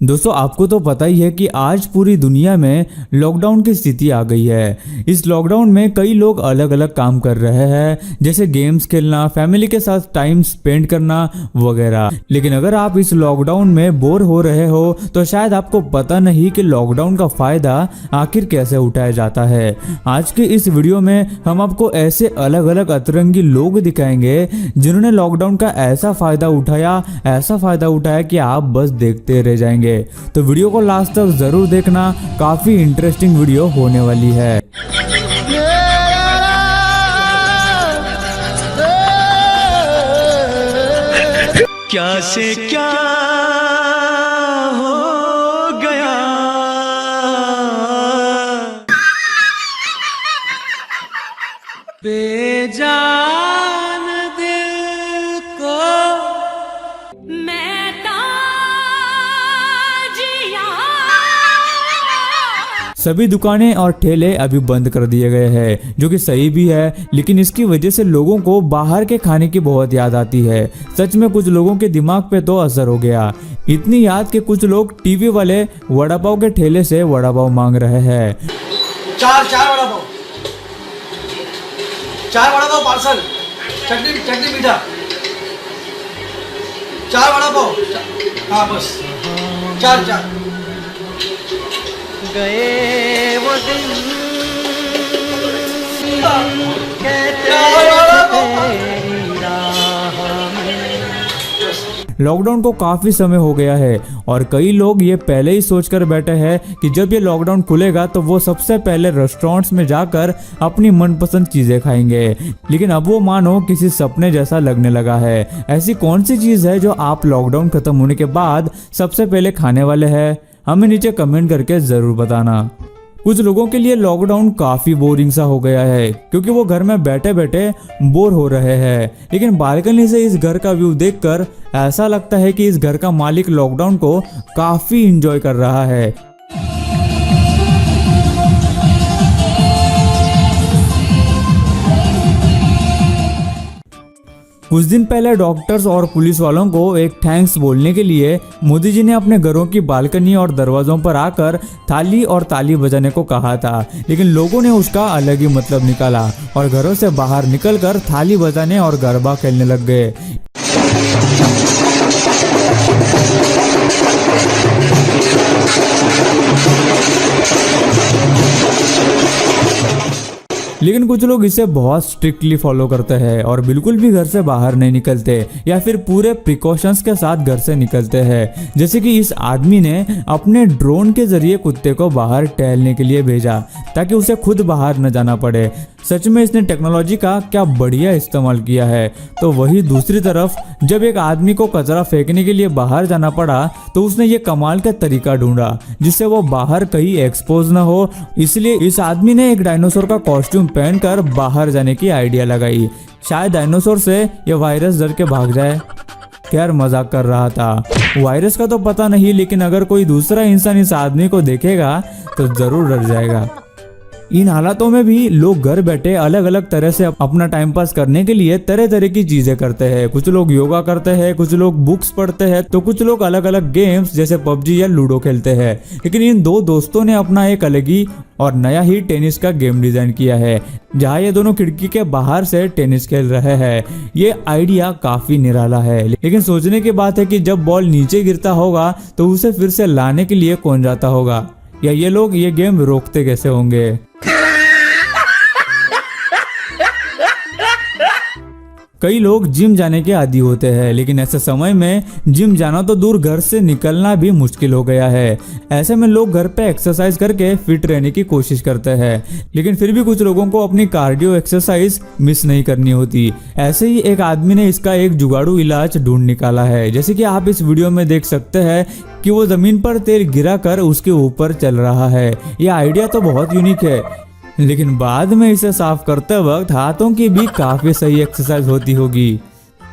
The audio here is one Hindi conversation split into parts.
दोस्तों आपको तो पता ही है कि आज पूरी दुनिया में लॉकडाउन की स्थिति आ गई है। इस लॉकडाउन में कई लोग अलग अलग काम कर रहे हैं, जैसे गेम्स खेलना, फैमिली के साथ टाइम स्पेंड करना वगैरह। लेकिन अगर आप इस लॉकडाउन में बोर हो रहे हो तो शायद आपको पता नहीं कि लॉकडाउन का फायदा आखिर कैसे उठाया जाता है। आज के इस वीडियो में हम आपको ऐसे अलग अलग अतरंगी लोग दिखाएंगे जिन्होंने लॉकडाउन का ऐसा फायदा उठाया कि आप बस देखते रह जाएंगे। तो वीडियो को लास्ट तक जरूर देखना, काफी इंटरेस्टिंग वीडियो होने वाली है। क्या से क्या हो गया, बेजान दिल को मैं जिया। सभी दुकानें और ठेले अभी बंद कर दिए गए हैं, जो कि सही भी है, लेकिन इसकी वजह से लोगों को बाहर के खाने की बहुत याद आती है। सच में कुछ लोगों के दिमाग पे तो असर हो गया, इतनी याद कि कुछ लोग टीवी वाले वड़ा पाव के ठेले से वड़ा पाव मांग रहे हैं। चार वड़ा पाव पार्सल, चटनी मीठा, 4 वड़ा पाव। हाँ बस 4 गए वो दिन लॉकडाउन को काफी समय हो गया है और कई लोग ये पहले ही सोचकर बैठे हैं कि जब ये लॉकडाउन खुलेगा तो वो सबसे पहले रेस्टोरेंट्स में जाकर अपनी मनपसंद चीजें खाएंगे। लेकिन अब वो मानो किसी सपने जैसा लगने लगा है। ऐसी कौन सी चीज है जो आप लॉकडाउन खत्म होने के बाद सबसे पहले खाने वाले हैं? हमें नीचे कमेंट करके जरूर बताना। कुछ लोगों के लिए लॉकडाउन काफी बोरिंग सा हो गया है, क्योंकि वो घर में बैठे बैठे बोर हो रहे हैं। लेकिन बालकनी से इस घर का व्यू देखकर ऐसा लगता है कि इस घर का मालिक लॉकडाउन को काफी एंजॉय कर रहा है। कुछ दिन पहले डॉक्टर्स और पुलिस वालों को एक थैंक्स बोलने के लिए मोदी जी ने अपने घरों की बालकनी और दरवाजों पर आकर थाली और ताली बजाने को कहा था, लेकिन लोगों ने उसका अलग ही मतलब निकाला और घरों से बाहर निकलकर थाली बजाने और गरबा खेलने लग गए। लेकिन कुछ लोग इसे बहुत स्ट्रिक्टली फॉलो करते हैं और बिल्कुल भी घर से बाहर नहीं निकलते या फिर पूरे प्रिकॉशंस के साथ घर से निकलते हैं। जैसे कि इस आदमी ने अपने ड्रोन के जरिए कुत्ते को बाहर टहलने के लिए भेजा ताकि उसे खुद बाहर न जाना पड़े। सच में इसने टेक्नोलॉजी का क्या बढ़िया इस्तेमाल किया है। तो वही दूसरी तरफ जब एक आदमी को कचरा फेंकने के लिए बाहर जाना पड़ा तो उसने ये कमाल का तरीका ढूंढा जिससे वो बाहर कहीं एक्सपोज ना हो। इसलिए इस आदमी ने एक डायनासोर का कॉस्ट्यूम पहनकर बाहर जाने की आइडिया लगाई। शायद डायनासोर से ये वायरस डर के भाग जाए। खैर मजाक कर रहा था, वायरस का तो पता नहीं, लेकिन अगर कोई दूसरा इंसान इस आदमी को देखेगा तो जरूर डर जाएगा। इन हालातों में भी लोग घर बैठे अलग अलग तरह से अपना टाइम पास करने के लिए तरह तरह की चीजें करते हैं। कुछ लोग योगा करते हैं, कुछ लोग बुक्स पढ़ते हैं, तो कुछ लोग अलग अलग गेम्स जैसे पबजी या लूडो खेलते हैं। लेकिन इन दो दोस्तों ने अपना एक अलग ही और नया ही टेनिस का गेम डिजाइन किया है, जहाँ ये दोनों खिड़की के बाहर से टेनिस खेल रहे हैं। ये आइडिया काफी निराला है, लेकिन सोचने की बात है कि जब बॉल नीचे गिरता होगा तो उसे फिर से लाने के लिए कौन जाता होगा, या ये लोग ये गेम रोकते कैसे होंगे। कई लोग जिम जाने के आदी होते हैं, लेकिन ऐसे समय में जिम जाना तो दूर, घर से निकलना भी मुश्किल हो गया है। ऐसे में लोग घर पे एक्सरसाइज करके फिट रहने की कोशिश करते हैं, लेकिन फिर भी कुछ लोगों को अपनी कार्डियो एक्सरसाइज मिस नहीं करनी होती। ऐसे ही एक आदमी ने इसका एक जुगाड़ू इलाज ढूंढ निकाला है। जैसे कि आप इस वीडियो में देख सकते हैं कि वो जमीन पर तेल गिरा कर उसके ऊपर चल रहा है। ये आइडिया तो बहुत यूनिक है, लेकिन बाद में इसे साफ करते वक्त हाथों की भी काफी सही एक्सरसाइज होती होगी।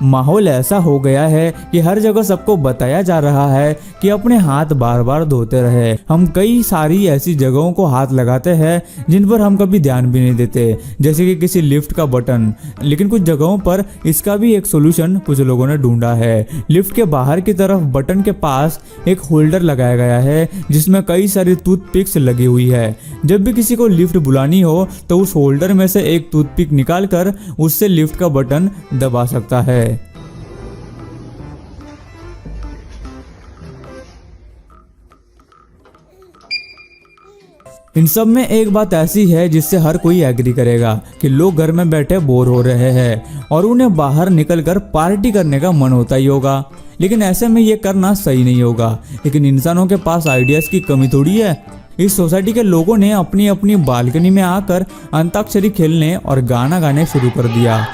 माहौल ऐसा हो गया है कि हर जगह सबको बताया जा रहा है कि अपने हाथ बार बार धोते रहे। हम कई सारी ऐसी जगहों को हाथ लगाते हैं जिन पर हम कभी ध्यान भी नहीं देते, जैसे कि किसी लिफ्ट का बटन। लेकिन कुछ जगहों पर इसका भी एक सोल्यूशन कुछ लोगों ने ढूंढा है। लिफ्ट के बाहर की तरफ बटन के पास एक होल्डर लगाया गया है जिसमें कई सारी टूथपिक्स लगी हुई है। जब भी किसी को लिफ्ट बुलानी हो तो उस होल्डर में से एक टूथपिक निकाल कर उससे लिफ्ट का बटन दबा सकता है। इन सब में एक बात ऐसी है जिससे हर कोई एग्री करेगा कि लोग घर में बैठे बोर हो रहे हैं और उन्हें बाहर निकलकर पार्टी करने का मन होता ही होगा। लेकिन ऐसे में ये करना सही नहीं होगा। लेकिन इंसानों के पास आइडियाज की कमी थोड़ी है। इस सोसाइटी के लोगों ने अपनी अपनी बालकनी में आकर अंताक्षरी खेलने और गाना गाने शुरू कर दिया।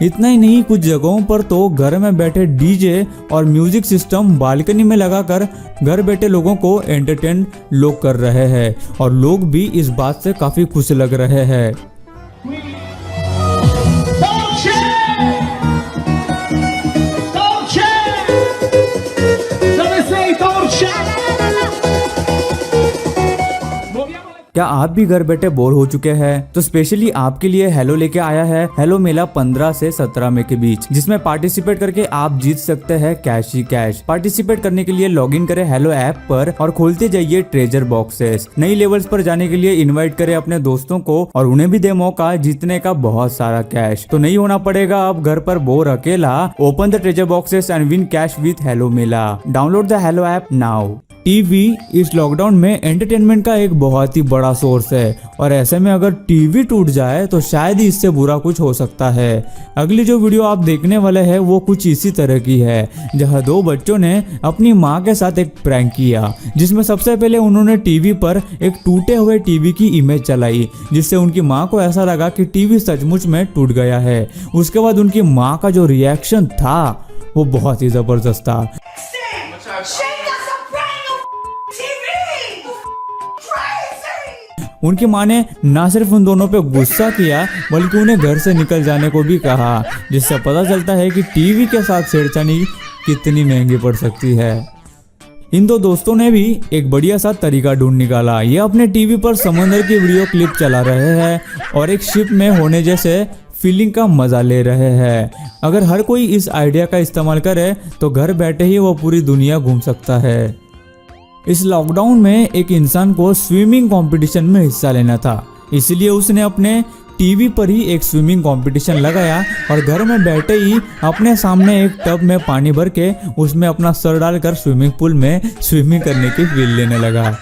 इतना ही नहीं, कुछ जगहों पर तो घर में बैठे डीजे और म्यूजिक सिस्टम बालकनी में लगाकर घर बैठे लोगों को एंटरटेन लोग कर रहे हैं और लोग भी इस बात से काफी खुश लग रहे हैं। क्या आप भी घर बैठे बोर हो चुके हैं? तो स्पेशली आपके लिए हेलो लेके आया है हेलो मेला 15 से 17 मई के बीच, जिसमें पार्टिसिपेट करके आप जीत सकते हैं कैश ही कैश। पार्टिसिपेट करने के लिए लॉगिन करें हेलो ऐप पर और खोलते जाइए ट्रेजर बॉक्सेस। नई लेवल्स पर जाने के लिए इन्वाइट करें अपने दोस्तों को और उन्हें भी दे मौका जीतने का बहुत सारा कैश। तो नहीं होना पड़ेगा अब घर पर बोर अकेला। Open the treasure boxes and win cash with hello Mela. Download the hello app now. TV इस लॉकडाउन में एंटरटेनमेंट का एक बहुत ही बड़ा सोर्स है और ऐसे में अगर टीवी टूट जाए तो शायद ही इससे बुरा कुछ हो सकता है। अगली जो वीडियो आप देखने वाले हैं वो कुछ इसी तरह की है, जहां दो बच्चों ने अपनी मां के साथ एक प्रैंक किया, जिसमें सबसे पहले उन्होंने टीवी पर एक टूटे हुए टीवी की इमेज चलाई, जिससे उनकी मां को ऐसा लगा कि टीवी सचमुच में टूट गया है। उसके बाद उनकी मां का जो रिएक्शन था वो बहुत ही जबरदस्त था। उनकी मां ने न सिर्फ उन दोनों पे गुस्सा किया बल्कि उन्हें घर से निकल जाने को भी कहा, जिससे पता चलता है कि टीवी के साथ छेड़छाड़ी कितनी महंगी पड़ सकती है। इन दो दोस्तों ने भी एक बढ़िया सा तरीका ढूंढ निकाला। ये अपने टीवी पर समंदर की वीडियो क्लिप चला रहे हैं और एक शिप में होने जैसे फीलिंग का मजा ले रहे हैं। अगर हर कोई इस आइडिया का इस्तेमाल करे तो घर बैठे ही वो पूरी दुनिया घूम सकता है। इस लॉकडाउन में एक इंसान को स्विमिंग कंपटीशन में हिस्सा लेना था, इसलिए उसने अपने टीवी पर ही एक स्विमिंग कंपटीशन लगाया और घर में बैठे ही अपने सामने एक टब में पानी भर के उसमें अपना सर डालकर स्विमिंग पूल में स्विमिंग करने की फील लेने लगा।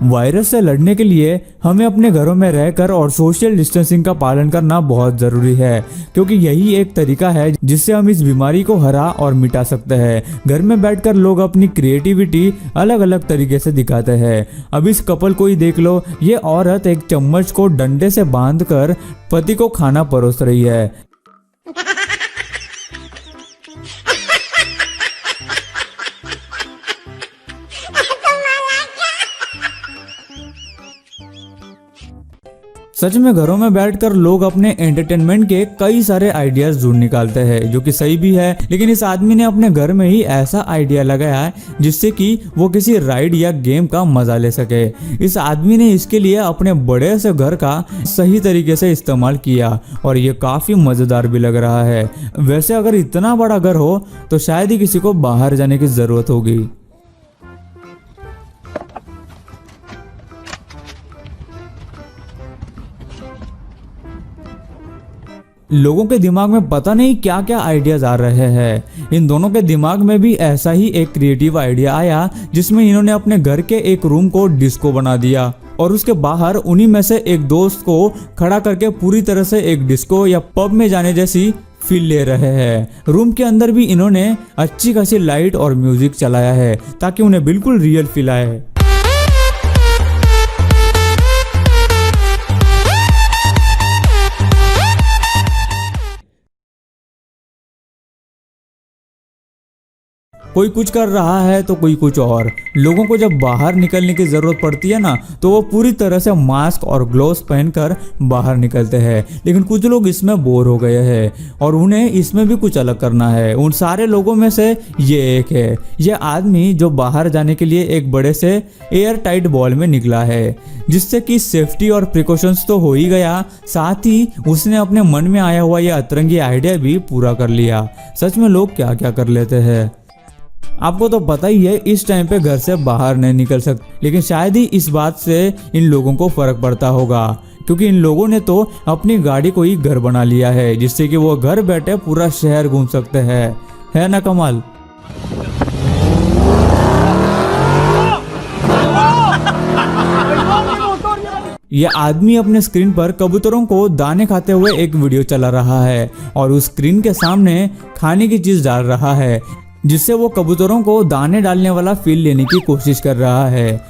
वायरस से लड़ने के लिए हमें अपने घरों में रहकर और सोशल डिस्टेंसिंग का पालन करना बहुत जरूरी है, क्योंकि यही एक तरीका है जिससे हम इस बीमारी को हरा और मिटा सकते हैं। घर में बैठकर लोग अपनी क्रिएटिविटी अलग अलग तरीके से दिखाते हैं। अब इस कपल को ही देख लो, ये औरत एक चम्मच को डंडे से बांधकर पति को खाना परोस रही है। सच में घरों में बैठकर लोग अपने एंटरटेनमेंट के कई सारे आइडियाज ढूंढ निकालते हैं, जो कि सही भी है। लेकिन इस आदमी ने अपने घर में ही ऐसा आइडिया लगाया है जिससे कि वो किसी राइड या गेम का मजा ले सके। इस आदमी ने इसके लिए अपने बड़े से घर का सही तरीके से इस्तेमाल किया और ये काफी मजेदार भी लग रहा है। वैसे अगर इतना बड़ा घर हो तो शायद ही किसी को बाहर जाने की जरूरत होगी। लोगों के दिमाग में पता नहीं क्या क्या आइडियाज आ रहे हैं। इन दोनों के दिमाग में भी ऐसा ही एक क्रिएटिव आइडिया आया, जिसमें इन्होंने अपने घर के एक रूम को डिस्को बना दिया और उसके बाहर उन्हीं में से एक दोस्त को खड़ा करके पूरी तरह से एक डिस्को या पब में जाने जैसी फील ले रहे हैं। रूम के अंदर भी इन्होंने अच्छी खासी लाइट और म्यूजिक चलाया है ताकि उन्हें बिल्कुल रियल फील आए। कोई कुछ कर रहा है तो कोई कुछ और। लोगों को जब बाहर निकलने की जरूरत पड़ती है ना, तो वो पूरी तरह से मास्क और ग्लोव्स पहनकर बाहर निकलते हैं। लेकिन कुछ लोग इसमें बोर हो गए हैं और उन्हें इसमें भी कुछ अलग करना है। उन सारे लोगों में से ये एक है, ये आदमी जो बाहर जाने के लिए एक बड़े से एयर टाइट बॉल में निकला है, जिससे कि सेफ्टी और प्रिकॉशंस तो हो ही गया, साथ ही उसने अपने मन में आया हुआ ये अतरंगी आइडिया भी पूरा कर लिया। सच में लोग क्या क्या कर लेते हैं। आपको तो पता ही है, इस टाइम पे घर से बाहर नहीं निकल सकते, लेकिन शायद ही इस बात से इन लोगों को फर्क पड़ता होगा, क्योंकि इन लोगों ने तो अपनी गाड़ी को ही घर बना लिया है, जिससे कि वो घर बैठे पूरा शहर घूम सकते हैं। है ना कमाल। ये आदमी अपने स्क्रीन पर कबूतरों को दाने खाते हुए एक वीडियो चला रहा है और उस स्क्रीन के सामने खाने की चीज डाल रहा है, जिससे वो कबूतरों को दाने डालने वाला फील लेने की कोशिश कर रहा है।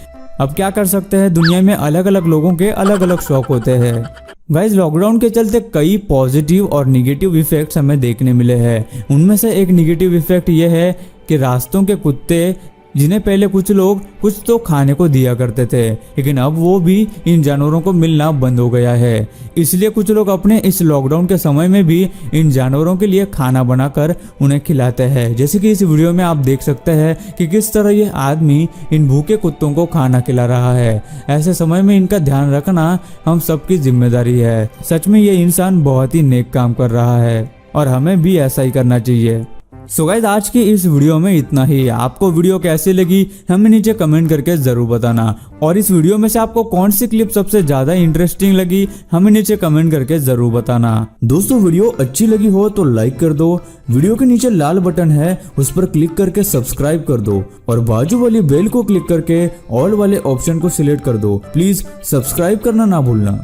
अब क्या कर सकते हैं, दुनिया में अलग अलग लोगों के अलग अलग शौक होते हैं। गाइस, लॉकडाउन के चलते कई पॉजिटिव और निगेटिव इफेक्ट्स हमें देखने मिले हैं। उनमें से एक निगेटिव इफेक्ट ये है कि रास्तों के कुत्ते, जिन्हें पहले कुछ लोग कुछ तो खाने को दिया करते थे, लेकिन अब वो भी इन जानवरों को मिलना बंद हो गया है। इसलिए कुछ लोग अपने इस लॉकडाउन के समय में भी इन जानवरों के लिए खाना बनाकर उन्हें खिलाते हैं। जैसे कि इस वीडियो में आप देख सकते हैं कि किस तरह ये आदमी इन भूखे कुत्तों को खाना खिला रहा है। ऐसे समय में इनका ध्यान रखना हम सबकी जिम्मेदारी है। सच में ये इंसान बहुत ही नेक काम कर रहा है और हमें भी ऐसा ही करना चाहिए। सो गाइस, आज की इस वीडियो में इतना ही। आपको वीडियो कैसी लगी हमें नीचे कमेंट करके जरूर बताना, और इस वीडियो में से आपको कौन सी क्लिप सबसे ज्यादा इंटरेस्टिंग लगी हमें नीचे कमेंट करके जरूर बताना। दोस्तों, वीडियो अच्छी लगी हो तो लाइक कर दो, वीडियो के नीचे लाल बटन है उस पर क्लिक करके सब्सक्राइब कर दो, और बाजू वाली बेल को क्लिक करके ऑल वाले ऑप्शन को सिलेक्ट कर दो। प्लीज सब्सक्राइब करना ना भूलना।